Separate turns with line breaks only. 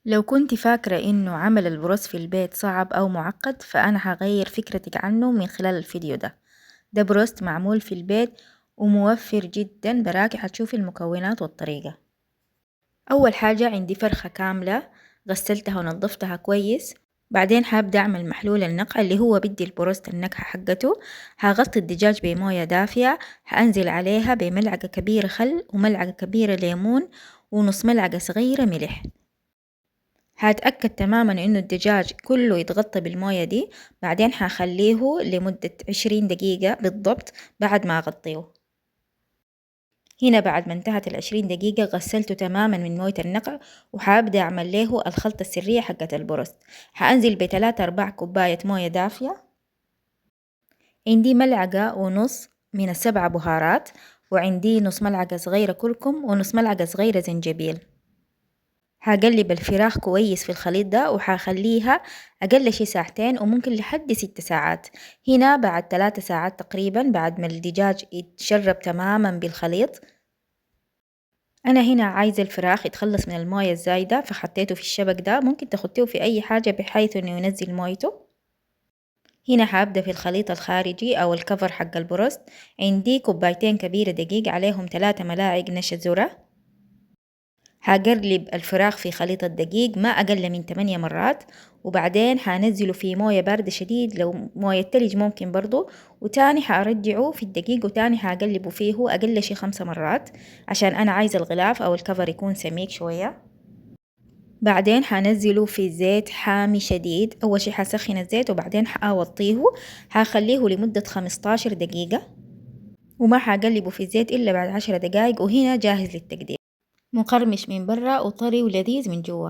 لو كنت فاكرة إنه عمل البروست في البيت صعب أو معقد فأنا هغير فكرتك عنه من خلال الفيديو ده بروست معمول في البيت وموفر جدا. براكي هتشوفي المكونات والطريقة. أول حاجة عندي فرخة كاملة غسلتها ونظفتها كويس. بعدين هبدأ أعمل محلول النقع اللي هو بدي البروست النكهة حقته. هغطي الدجاج بموية دافية، هأنزل عليها بملعقة كبيرة خل وملعقة كبيرة ليمون ونص ملعقة صغيرة ملح. هتأكد تماما انه الدجاج كله يتغطى بالموية دي. بعدين هخليه لمدة 20 دقيقة بالضبط بعد ما أغطيه. هنا بعد ما انتهت ال20 دقيقة غسلته تماما من موية النقع وحابدأ أعمل له الخلطة السرية حقة البروست. هأنزل ب3-4 كوباية موية دافية. عندي ملعقة ونص من ال7 بهارات، وعندي نص ملعقة صغيرة كركم ونص ملعقة صغيرة زنجبيل. هقلب الفراخ كويس في الخليط ده وهخليها أقل شي ساعتين وممكن لحد 6 ساعات. هنا بعد 3 ساعات تقريبا بعد ما الدجاج يتشرب تماما بالخليط. أنا هنا عايزة الفراخ يتخلص من الموية الزايدة فحطيته في الشبك ده، ممكن تحطيه في أي حاجة بحيث إنه ينزل مويته. هنا هبدأ في الخليط الخارجي أو الكفر حق البروست. عندي كوبايتين كبيرة دقيق عليهم 3 ملاعق نشا ذرة. هقلب الفراخ في خليط الدقيق ما أقل من 8 مرات، وبعدين هنزله في موية باردة شديد، لو موية تلج ممكن برضو، وتاني هرجعه في الدقيق وتاني هقلبه فيه أقل شي 5 مرات عشان أنا عايزة الغلاف أو الكفر يكون سميك شوية. بعدين هنزله في زيت حامي شديد. أول شي هسخن الزيت وبعدين هأوطيه. هخليه لمدة 15 دقيقة وما هقلبه في الزيت إلا بعد 10 دقايق، وهنا جاهز للتقديم. مقرمش من برا وطري ولذيذ من جوا.